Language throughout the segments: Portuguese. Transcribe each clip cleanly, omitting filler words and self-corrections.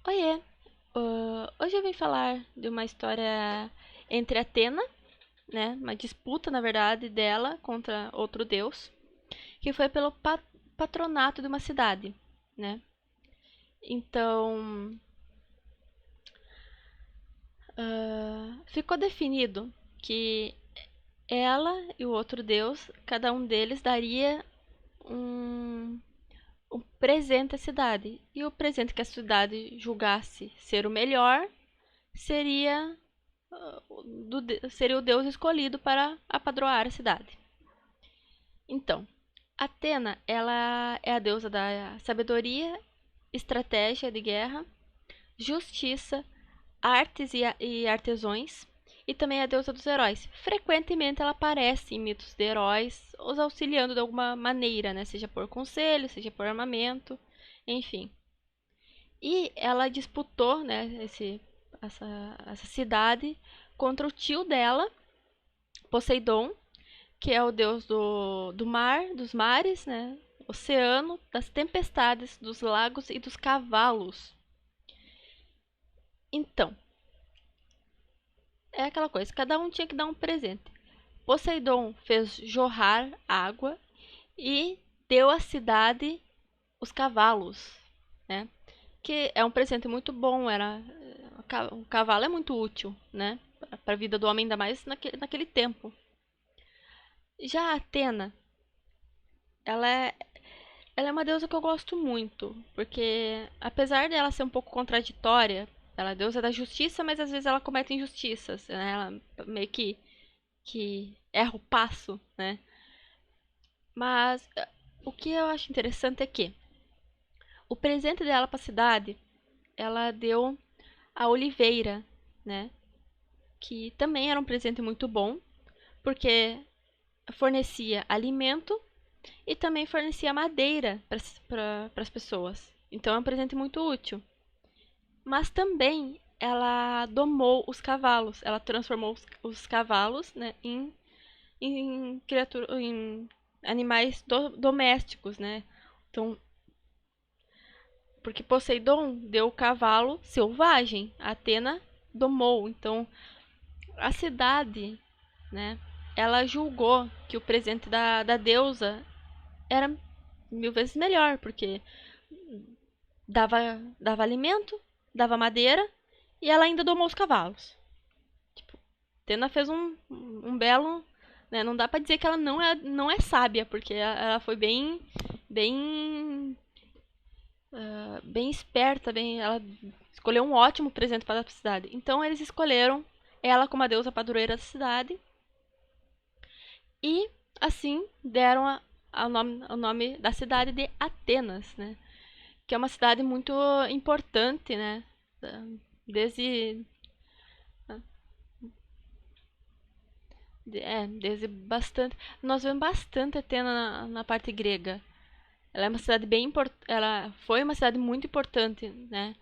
Oiê! Hoje eu vim falar de uma história entre Atena, né? Uma disputa, na verdade, dela contra outro deus, que foi pelo patronato de uma cidade, né? Então, ficou definido que ela e o outro deus, cada um deles daria um, um presente à cidade. E o presente que a cidade julgasse ser o melhor seria seria o deus escolhido para apadroar a cidade. Então, Atena, ela é a deusa da sabedoria, estratégia de guerra, justiça, artes e artesões, e também é a deusa dos heróis. Frequentemente ela aparece em mitos de heróis, os auxiliando de alguma maneira, né? Seja por conselho, seja por armamento, enfim. E ela disputou, né, essa cidade contra o tio dela, Poseidon, que é o deus do mar, dos mares, né? Oceano, das tempestades, dos lagos e dos cavalos. Então, é aquela coisa, cada um tinha que dar um presente. Poseidon fez jorrar água e deu à cidade os cavalos, né? Que é um presente muito bom, o cavalo é muito útil, né? Para a vida do homem, ainda mais naquele tempo. Já a Atena, ela é, ela é uma deusa que eu gosto muito, porque apesar dela ser um pouco contraditória, ela é deusa da justiça, mas às vezes ela comete injustiças, né? Ela meio que erra o passo, né? Mas o que eu acho interessante é que o presente dela para a cidade, ela deu a oliveira, né? Que também era um presente muito bom, porque fornecia alimento e também fornecia madeira para as pessoas. Então é um presente muito útil. Mas também ela domou os cavalos, ela transformou os cavalos, né, em animais domésticos, né? Então, porque Poseidon deu o cavalo selvagem, Atena domou. Então, a cidade, né, ela julgou que o presente da deusa era 1000 vezes melhor, porque dava alimento, dava madeira e ela ainda domou os cavalos. Tipo, Tena fez um belo. Né, não dá pra dizer que ela não é sábia, porque ela foi bem esperta, ela escolheu um ótimo presente para a cidade. Então eles escolheram ela como a deusa padroeira da cidade e assim deram ao nome da cidade de Atenas, né? Que é uma cidade muito importante, né? Desde desde bastante. Nós vemos bastante Atena na parte grega. Ela é uma cidade bem importante. Ela foi uma cidade muito importante, né?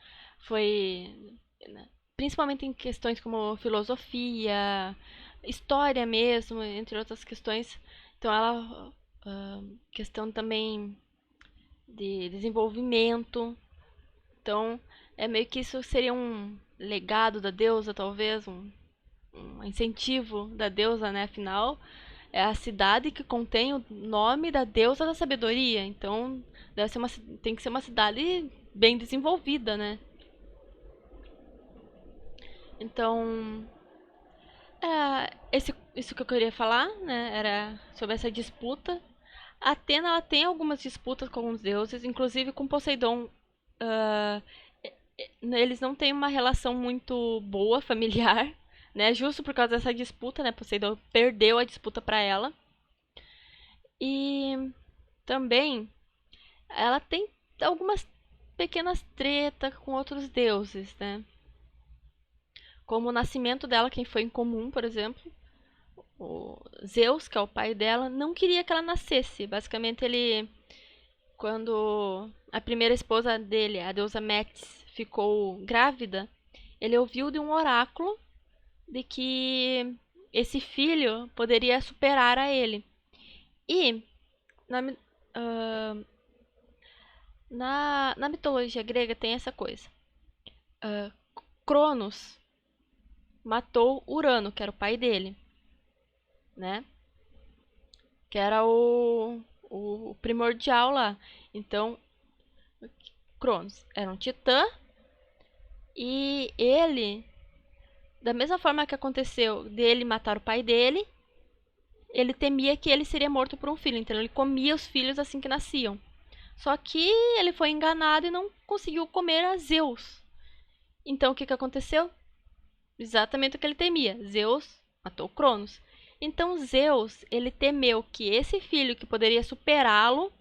Foi, né, principalmente em questões como filosofia, história mesmo, entre outras questões. Então ela questão também de desenvolvimento. Então é meio que isso seria um legado da deusa, talvez um incentivo da deusa, né? Afinal, é a cidade que contém o nome da deusa da sabedoria. Então, tem que ser uma cidade bem desenvolvida, né? Então, isso que eu queria falar, né? Era sobre essa disputa. A Atena ela tem algumas disputas com alguns deuses, inclusive com Poseidon. ah, Eles não têm uma relação muito boa, familiar, né? Justo por causa dessa disputa, né? Poseidon perdeu a disputa para ela. E também ela tem algumas pequenas tretas com outros deuses, né? Como o nascimento dela, quem foi em comum, por exemplo, o Zeus, que é o pai dela, não queria que ela nascesse. Basicamente, quando a primeira esposa dele, a deusa Metis, ficou grávida, ele ouviu de um oráculo de que esse filho poderia superar a ele. E na, uh, na mitologia grega tem essa coisa. Cronos matou Urano, que era o pai dele, né? Que era o primordial lá. Então, Cronos era um titã e ele, da mesma forma que aconteceu dele matar o pai dele, ele temia que ele seria morto por um filho, então ele comia os filhos assim que nasciam. Só que ele foi enganado e não conseguiu comer a Zeus. Então o que aconteceu? Exatamente o que ele temia. Zeus matou Cronos. Então Zeus, ele temeu que esse filho que poderia superá-lo,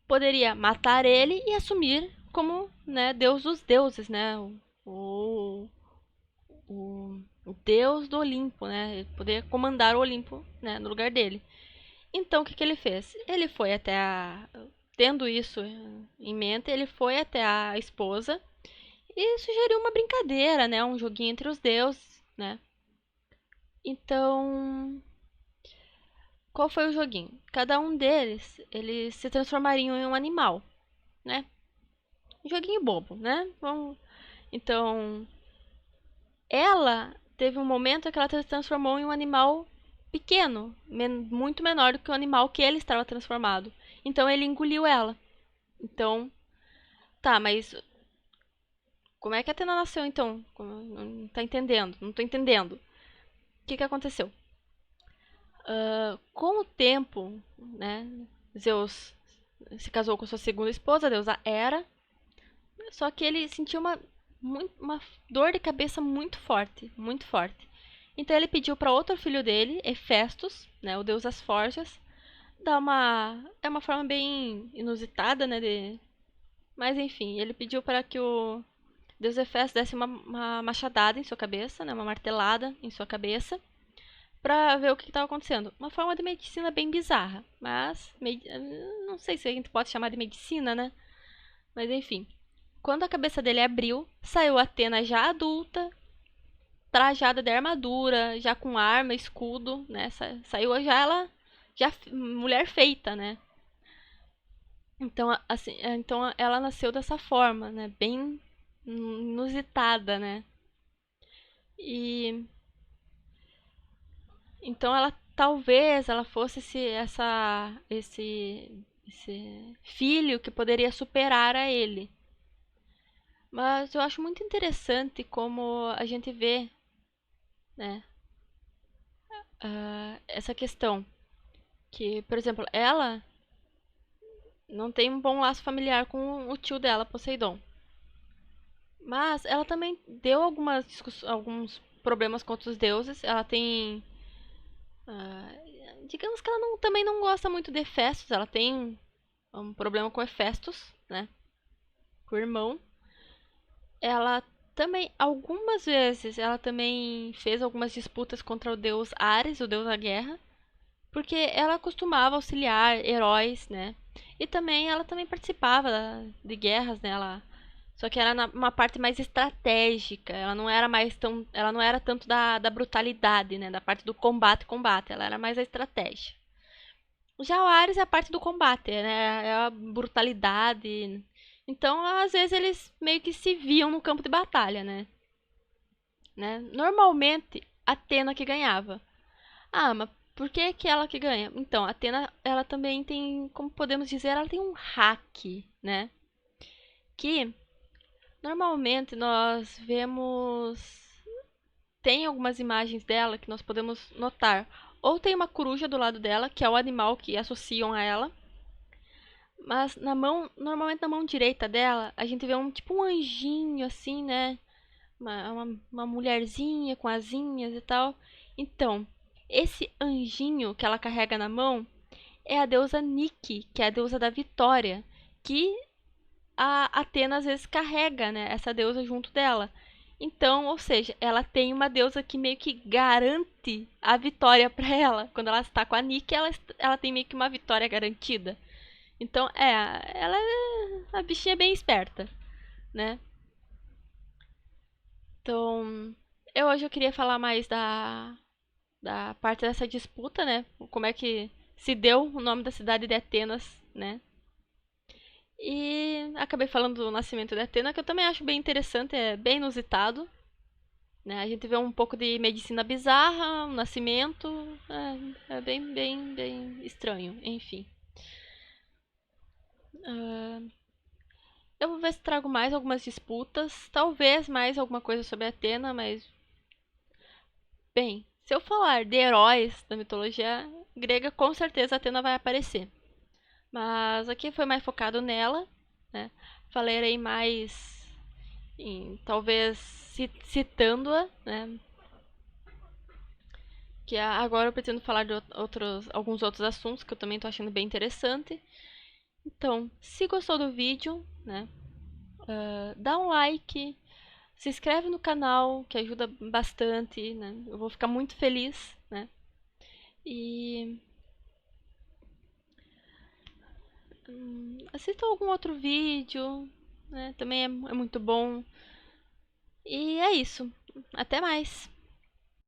poderia matar ele e assumir como, né, Deus dos deuses, né? O Deus do Olimpo, né? Ele poderia comandar o Olimpo, né, no lugar dele. Então, o que ele fez? Ele foi até tendo isso em mente, ele foi até a esposa e sugeriu uma brincadeira, né? Um joguinho entre os deuses, né? Então, qual foi o joguinho? Cada um deles, eles se transformariam em um animal, né? Um joguinho bobo, né? Então, ela teve um momento que ela se transformou em um animal pequeno, muito menor do que o animal que ele estava transformado. Então ele engoliu ela. Então, tá, mas como é que a Atena nasceu então? Não tá entendendo, não tô entendendo. O que aconteceu? Com o tempo, né, Zeus se casou com sua segunda esposa, a deusa Hera, só que ele sentiu uma dor de cabeça muito forte, muito forte. Então ele pediu para outro filho dele, Hefestos, né, o deus das forjas, dar uma forma bem inusitada, né, mas enfim, ele pediu para que o deus Hefestos desse uma machadada em sua cabeça, né, uma martelada em sua cabeça, para ver o que estava acontecendo. Uma forma de medicina bem bizarra, mas não sei se a gente pode chamar de medicina, né? Mas enfim, quando a cabeça dele abriu, saiu Atena já adulta, trajada de armadura, já com arma, escudo, né? Saiu já ela, já mulher feita, né? Então, assim, então ela nasceu dessa forma, né? Bem inusitada, né? E então ela talvez ela fosse esse filho que poderia superar a ele. Mas eu acho muito interessante como a gente vê, né, essa questão. Que, por exemplo, ela não tem um bom laço familiar com o tio dela, Poseidon. Mas ela também deu alguns problemas com outros deuses. Ela tem. ah, digamos que ela também não gosta muito de Hefestos. Ela tem um problema com Hefestos, né? Com o irmão. Ela também, algumas vezes, ela também fez algumas disputas contra o deus Ares, o deus da guerra. Porque ela costumava auxiliar heróis, né? E também ela também participava de guerras, né? Só que era uma parte mais estratégica. Ela não era mais tão, ela não era tanto da brutalidade, né? Da parte do combate. Ela era mais a estratégia. Já o Ares é a parte do combate, né? É a brutalidade. Então, às vezes eles meio que se viam no campo de batalha, né? Normalmente, Atena que ganhava. Ah, mas por que que ela que ganha? Então, a Athena, ela também tem, como podemos dizer, ela tem um hack, né? Que normalmente nós vemos, tem algumas imagens dela que nós podemos notar. Ou tem uma coruja do lado dela, que é o animal que associam a ela. Mas normalmente na mão direita dela, a gente vê tipo um anjinho assim, né? Uma mulherzinha com asinhas e tal. Então, esse anjinho que ela carrega na mão é a deusa Nike, que é a deusa da vitória, que a Atena às vezes carrega, né, essa deusa junto dela. Então, ou seja, ela tem uma deusa que meio que garante a vitória para ela. Quando ela está com a Nike, ela tem meio que uma vitória garantida. Então, a bichinha é bem esperta, né? Então, hoje eu queria falar mais da parte dessa disputa, né? Como é que se deu o nome da cidade de Atenas, né? E acabei falando do nascimento de Atena, que eu também acho bem interessante, é bem inusitado. Né? A gente vê um pouco de medicina bizarra, um nascimento, é bem estranho, enfim. Eu vou ver se trago mais algumas disputas, talvez mais alguma coisa sobre Atena, mas bem, se eu falar de heróis da mitologia grega, com certeza Atena vai aparecer. Mas aqui foi mais focado nela, né? Falarei mais talvez citando-a, né? Que agora eu pretendo falar de alguns outros assuntos que eu também estou achando bem interessante. Então, se gostou do vídeo, né? Dá um like, se inscreve no canal, que ajuda bastante, né? Eu vou ficar muito feliz, né? E assista algum outro vídeo, né? Também é muito bom. E é isso. Até mais.